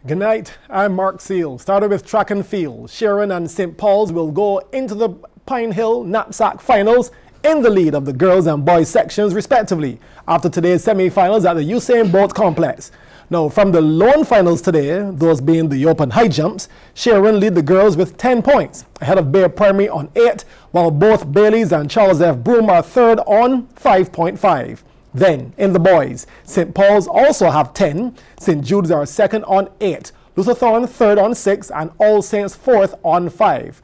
Good night, I'm Mark Seal. Started with track and field. Sharon and St. Paul's will go into the Pine Hill Knapsack Finals in the lead of the girls and boys sections respectively after today's semi-finals at the Usain Bolt Complex. Now from the lone finals today, those being the open high jumps, Sharon lead the girls with 10 points ahead of Bay Primary on 8, while both Bailey's and Charles F. Broome are third on 5.5. Then, in the boys, St. Paul's also have 10, St. Jude's are second on 8, Lutherthorne third on 6, and All Saints fourth on 5.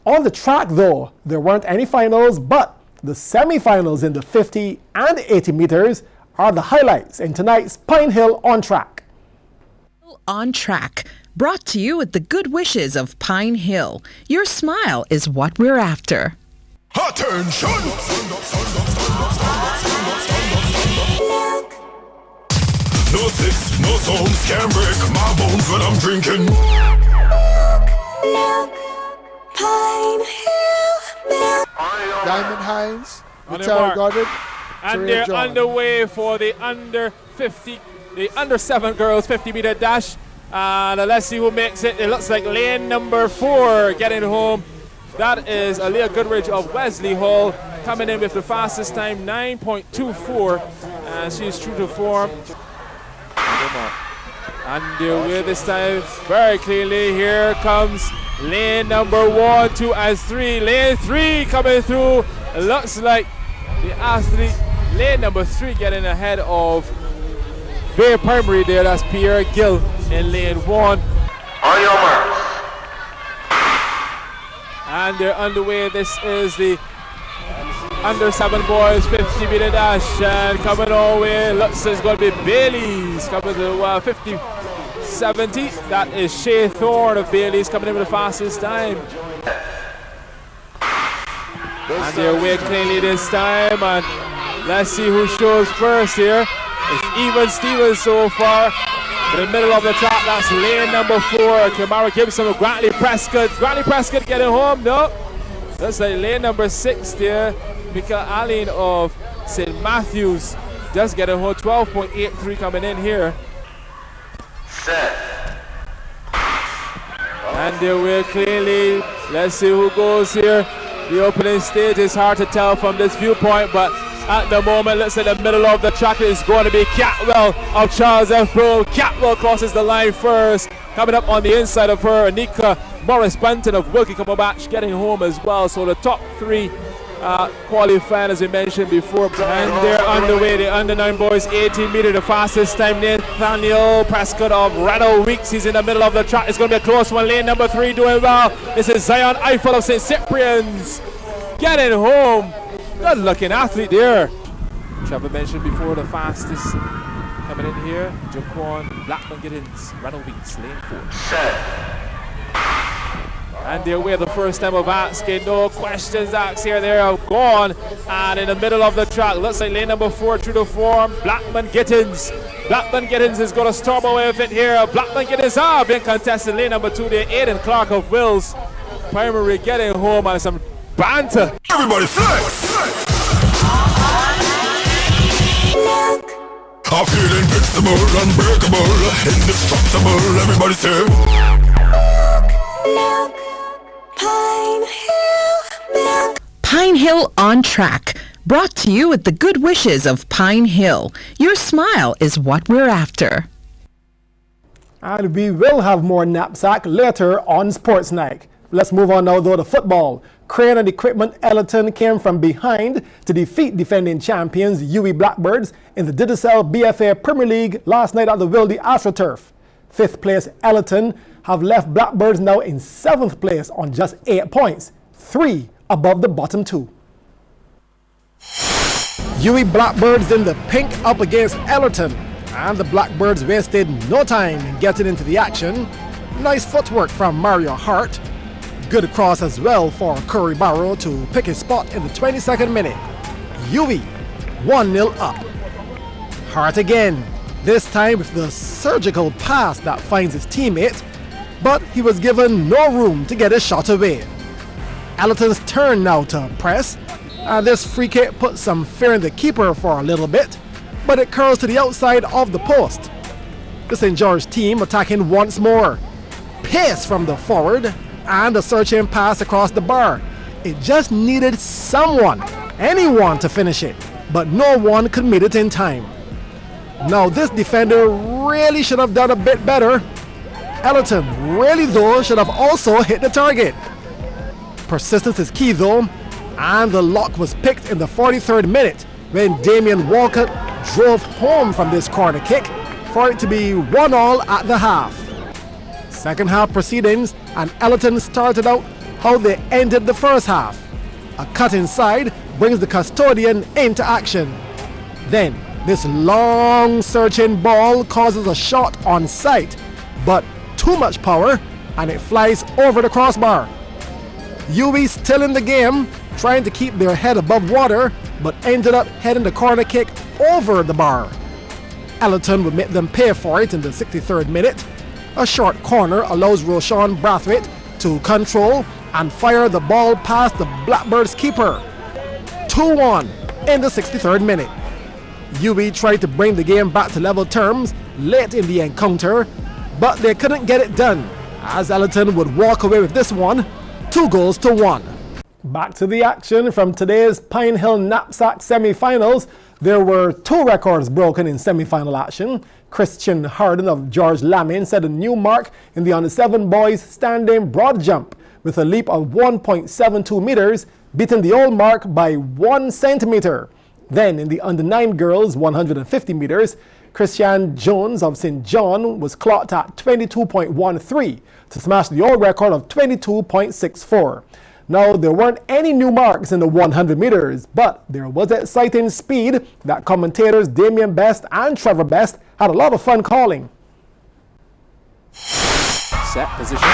On the track, though, there weren't any finals, but the semi-finals in the 50 and 80 meters are the highlights in tonight's Pine Hill On Track. On Track, brought to you with the good wishes of Pine Hill. Your smile is what we're after. Attention! No sticks, no stones can break my bones when I'm drinking. Pine Hill, Diamond Hines, Richard Goddard, and they're underway for the under 7 girls 50-meter dash. And let's see who makes it. It looks like lane number 4 getting home. That is Aaliyah Goodrich of Wesley Hall coming in with the fastest time, 9.24, and she's true to form. Underway this time very clearly. Here comes lane number 1, 2, and 3. Lane 3 coming through. It looks like the athlete, lane number 3, getting ahead of Bay Primary there. That's Pierre Gill in lane 1. On your marks. And they're underway. This is the under 7 boys 50-meter dash, and coming all the way, looks like it's going to be Bailey's coming to 50-70. That is Shea Thorne of Bailey's coming in with the fastest time. And they're away cleanly this time, and let's see who shows first here. It's Even Stevens so far. In the middle of the track, that's lane number 4. Kamara Gibson of Grantley Prescott. Grantley Prescott getting home, no. That's like lane number 6 there. Mika Allen of St. Matthews just getting home. 12.83 coming in here. Set. And they will clearly. Let's see who goes here. The opening stage is hard to tell from this viewpoint, but at the moment, let's say the middle of the track is going to be Catwell of Charles F. Broome. Catwell crosses the line first. Coming up on the inside of her, Anika Morris Bunton of Wilkie Cumberbatch getting home as well. So the top 3 qualifying, as we mentioned before. And they're underway. The under 9 boys 18-meter, the fastest time. Nathaniel Prescott of Rattle Weeks. He's in the middle of the track. It's going to be a close one. Lane number 3 doing well. This is Zion Eiffel of St. Cyprian's getting home. Good looking athlete there. Trevor mentioned before the fastest coming in here. Jaquan Blackman Giddens, Rattle Weeks, lane 4. Set. And they're away the first time of asking. No questions asked here. They are gone. And in the middle of the track, looks like lane number 4 true to form. Blackman Gittins. Blackman Gittins is going to storm away with it here. Blackman Gittins being contested. Lane number 2 there. Aiden Clark of Wills Primary getting home on some banter. Everybody flex! I feel invincible, unbreakable, indestructible. Everybody say. Pine Hill On Track, brought to you with the good wishes of Pine Hill. Your smile is what we're after. And we will have more knapsack later on Sports Night. Let's move on now, though, to football. Crane and Equipment Ellerton came from behind to defeat defending champions UWI Blackbirds in the Digicel BFA Premier League last night at the Wildy AstroTurf. 5th place Ellerton have left Blackbirds now in 7th place on just 8 points, 3 above the bottom 2. UWI Blackbirds in the pink up against Ellerton, and the Blackbirds wasted no time in getting into the action. Nice footwork from Mario Hart. Good cross as well for Curry Barrow to pick his spot in the 22nd minute. UWI 1-0 up. Hart again, this time with the surgical pass that finds his teammate, but he was given no room to get his shot away. Allerton's turn now to press, and this free kick puts some fear in the keeper for a little bit, but it curls to the outside of the post. The St. George team attacking once more. Pace from the forward and a searching pass across the bar. It just needed someone, anyone to finish it, but no one could meet it in time. Now this defender really should have done a bit better. Ellerton really though should have also hit the target. Persistence is key though, and the lock was picked in the 43rd minute when Damian Walcott drove home from this corner kick for it to be 1-1 at the half. Second half proceedings, and Ellerton started out how they ended the first half. A cut inside brings the custodian into action. Then this long searching ball causes a shot on sight, but too much power and it flies over the crossbar. UWI still in the game, trying to keep their head above water, but ended up heading the corner kick over the bar. Ellerton would make them pay for it in the 63rd minute. A short corner allows Roshan Brathwaite to control and fire the ball past the Blackbirds keeper. 2-1 in the 63rd minute. UWI tried to bring the game back to level terms late in the encounter, but they couldn't get it done, as Ellerton would walk away with this one, 2-1. Back to the action from today's Pine Hill Knapsack semi-finals. There were 2 records broken in semi-final action. Christian Harden of George Lamin set a new mark in the under-7 boys standing broad jump with a leap of 1.72 meters, beating the old mark by 1 centimeter. Then in the under-9 girls 150 meters, Christian Jones of St. John was clocked at 22.13 to smash the old record of 22.64. Now, there weren't any new marks in the 100 meters, but there was exciting speed that commentators Damian Best and Trevor Best had a lot of fun calling. Set position.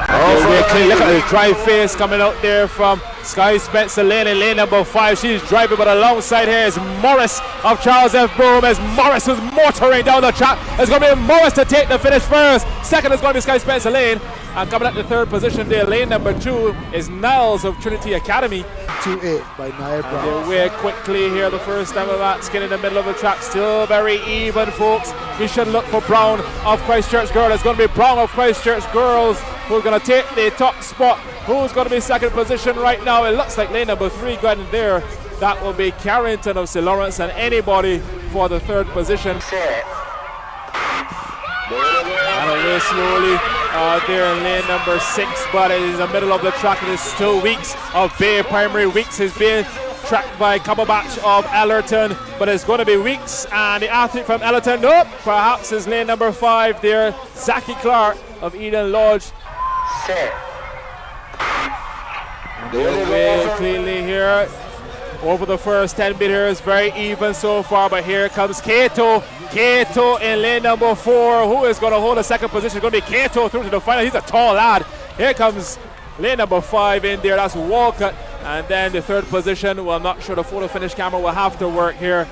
Look at the drive face coming out there from Sky Spencer Lane in lane number 5. She's driving, but alongside here is Morris of Charles F. Broome, as Morris was motoring down the track. It's going to be Morris to take the finish first. Second is going to be Sky Spencer Lane. And coming at the 3rd position there, lane number 2 is Niles of Trinity Academy. 2-8 by Nia Brown. They're way quickly here the first time of that. Skin in the middle of the track, still very even, folks. We should look for Brown of Christchurch Girls. It's going to be Brown of Christchurch Girls who's going to take the top spot. Who's going to be 2nd position right now? It looks like lane number 3 going there. That will be Carrington of St. Lawrence, and anybody for the 3rd position. And away slowly there in lane number 6, but it is the middle of the track. It is still Weeks of Bay Primary. Weeks is being tracked by Cumberbatch of Ellerton, but it's going to be Weeks and the athlete from Ellerton. Nope, perhaps is lane number 5 there, Zachy Clark of Eden Lodge. They're way cleanly here over the first 10 meters, very even so far, but here comes Kato in lane number 4. Who is going to hold the 2nd position? It's going to be Kato through to the final. He's a tall lad. Here comes lane number 5 in there. That's Walcott. And then the 3rd position, well, I'm not sure the photo finish camera will have to work here.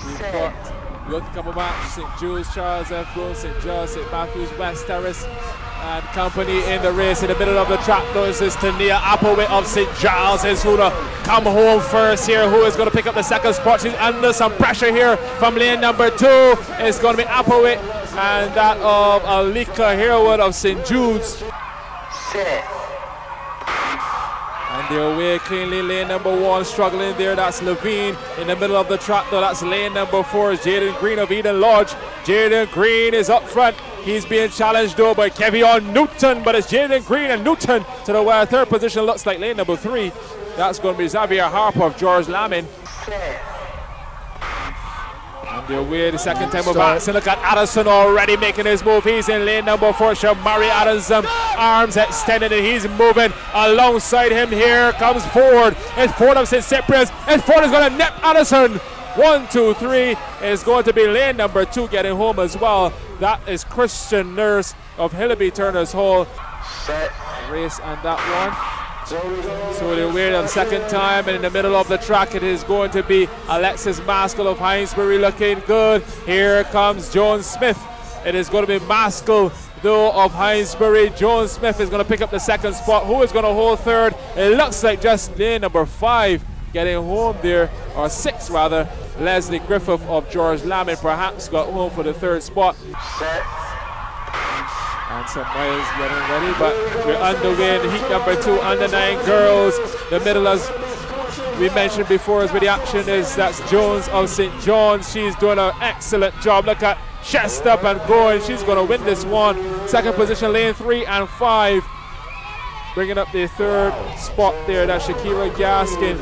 We've got Cumberbatch, St. Jules, Charles F. Broome, St. George, St. Matthews, West Terrace, and company in the race. In the middle of the track, though, is Tania Applewhite of St. Giles is who to come home first here. Who is going to pick up the 2nd spot? She's under some pressure here from lane number 2. It's going to be Applewhite, and that of Alika Herwood of St. Jude's. And they're away cleanly. Lane number 1 struggling there. That's Levine. In the middle of the track, though, that's lane number 4 is Jaden Green of Eden Lodge. Jaden Green is up front. He's being challenged though by Kevion Newton, but it's Jaden Green and Newton to the 3rd position. Looks like lane number 3. That's going to be Xavier Harper of George Lamin. And they're away the 2nd time of action. Look at Addison already making his move. He's in lane number 4. Shamari Addison, arms extended, and he's moving alongside him. Here comes Ford. It's Ford of St. Cyprian's, and Ford is going to nip Addison. 1, 2, 3 is going to be lane number 2 getting home as well. That is Christian Nurse of Hillaby Turner's Hall. Race on that one. So they're waiting on 2nd time, and in the middle of the track it is going to be Alexis Maskell of Hinesbury looking good. Here comes Joan Smith. It is going to be Maskell though of Hinesbury. Joan Smith is going to pick up the 2nd spot. Who is going to hold 3rd? It looks like just lane number 5 getting home there, or 6 rather. Leslie Griffith of George Lammin perhaps got home for the third spot. Set. And some miles getting ready, but we're underway in heat number 2, under 9 girls. The middle, as we mentioned before, is where the action is. That's Jones of St. John's. She's doing an excellent job. Look at chest up and going. She's going to win this one. Second position, lane 3 and 5. Bringing up the third spot there. That's Shakira Gaskin.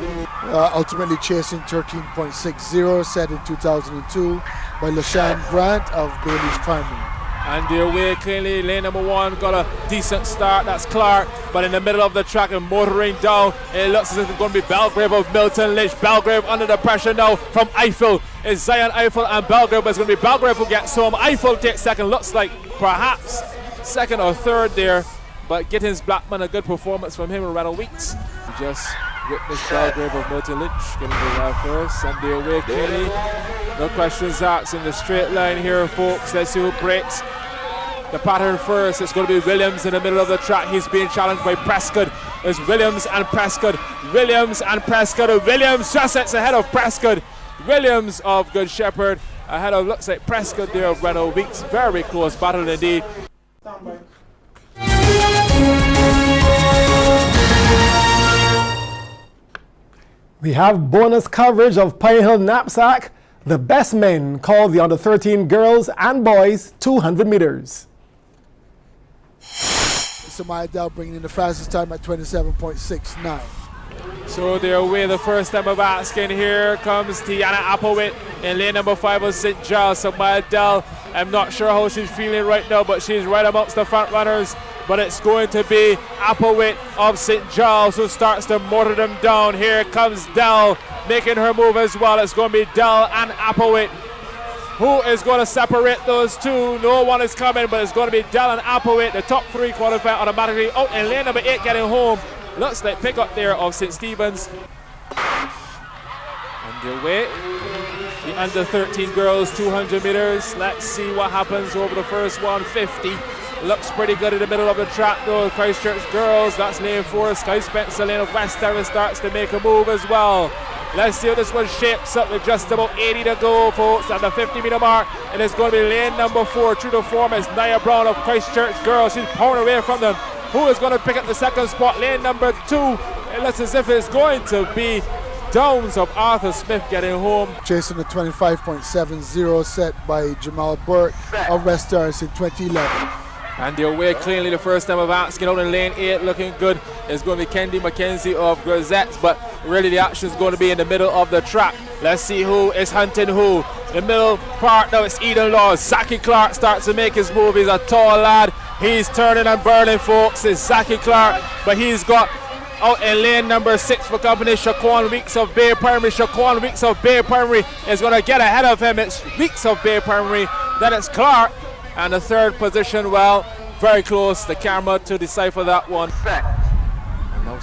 Ultimately chasing 13.60, set in 2002 by LaShawn Grant of Bailey's Primary. And the away cleanly, lane number 1 got a decent start, that's Clark, but in the middle of the track and motoring down, it looks as if it's going to be Belgrave of Milton Lynch. Belgrave under the pressure now from Eiffel. It's Zion Eiffel and Belgrave, but it's going to be Belgrave who gets home. Eiffel takes second, looks like perhaps second or third there, but Gittins Blackman, a good performance from him and Randall Weeks. We just witnessed Belgrave of Milton Lynch getting the ride first, and the away cleanly. No questions asked in the straight line here, folks. Let's see who breaks the pattern first. It's going to be Williams in the middle of the track. He's being challenged by Prescott. It's Williams and Prescott. Williams and Prescott. Williams just sets ahead of Prescott. Williams of Good Shepherd ahead of, looks like Prescott there of Renault Weeks. Very close battle indeed. We have bonus coverage of Pine Hill Knapsack. The best men call the under 13 girls and boys 200 meters. Samaya Dell bringing in the fastest time at 27.69. So they're away the first time of asking. Here comes Tiana Applewhite in lane number 5 of St. Giles. Samaya Dell, I'm not sure how she's feeling right now, but she's right amongst the front runners. But it's going to be Applewhite of St. Giles who starts to motor them down. Here comes Dell making her move as well. It's going to be Dell and Applewhite. Who is going to separate those two? No one is coming, but it's going to be Dell and Applewhite. The top 3 qualify automatically out in lane number 8 getting home. Looks like pick up there of St. Stephen's. Underway. The under 13 girls 200 meters. Let's see what happens over the first 150. Looks pretty good in the middle of the track though. Christchurch girls, that's lane 4. Sky Spencer, lane of West Terrace, starts to make a move as well. Let's see how this one shapes up with just about 80 to go, folks, at the 50-meter mark. And it's going to be lane number 4. True to form is Nia Brown of Christchurch girls. She's pouring away from them. Who is going to pick up the second spot? Lane number 2. It looks as if it's going to be Downs of Arthur Smith getting home. Chasing the 25.70 set by Jamal Burke of West Terrace in 2011. And they're away cleanly the first time of asking out in lane 8, looking good. It's going to be Kendi McKenzie of Grisettes, but really the action is going to be in the middle of the track. Let's see who is hunting who. The middle part now, it's Eden Laws. Zaki Clark starts to make his move. He's a tall lad. He's turning and burning, folks. It's Zaki Clark, but he's got out in lane number 6 for company Shaquan Weeks of Bay Primary. Shaquan Weeks of Bay Primary is going to get ahead of him. It's Weeks of Bay Primary. Then it's Clark. And the third position, well, very close. The camera to decipher that one. And now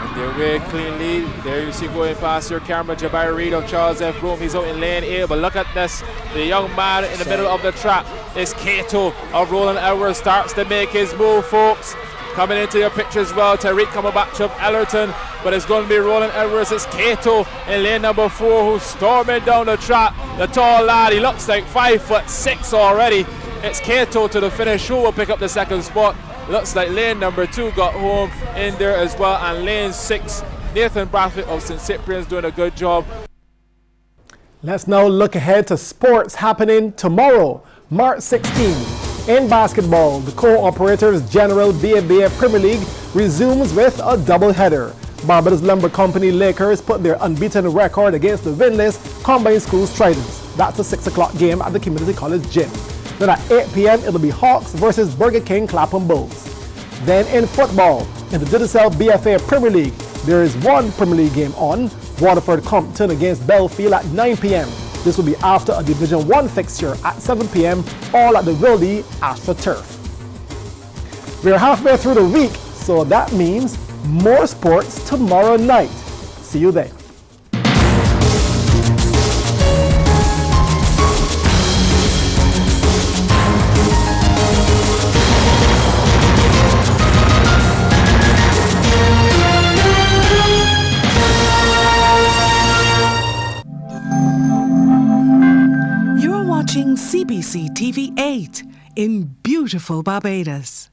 and they're away cleanly. There you see going past your camera, Jabari Reid of Charles F. Broome. He's out in lane 8. But look at this. The young man in the middle of the track is Kato of Roland Edwards. Starts to make his move, folks. Coming into your picture as well, Tariq Cumberbatch of Ellerton, but it's going to be Roland Edwards. It's Kato in lane number 4 who's storming down the track. The tall lad, he looks like 5'6" already. It's Kato to the finish who will pick up the second spot. Looks like lane number 2 got home in there as well, and lane 6, Nathan Brathwaite of St. Cyprian's doing a good job. Let's now look ahead to sports happening tomorrow, March 16. In basketball, the Co-Operators General BABA Premier League resumes with a doubleheader. Barbados Lumber Company Lakers put their unbeaten record against the winless Combined Schools Tridents. That's the 6 o'clock game at the Community College Gym. Then at 8 p.m. it'll be Hawks versus Burger King Clapham Bulls. Then in football, in the Digicel BFA Premier League, there is one Premier League game on. Waterford Compton against Belfield at 9 p.m. This will be after a Division 1 fixture at 7 p.m. all at the Wildy AstroTurf. We're halfway through the week, so that means more sports tomorrow night. See you there. 8 in beautiful Barbados.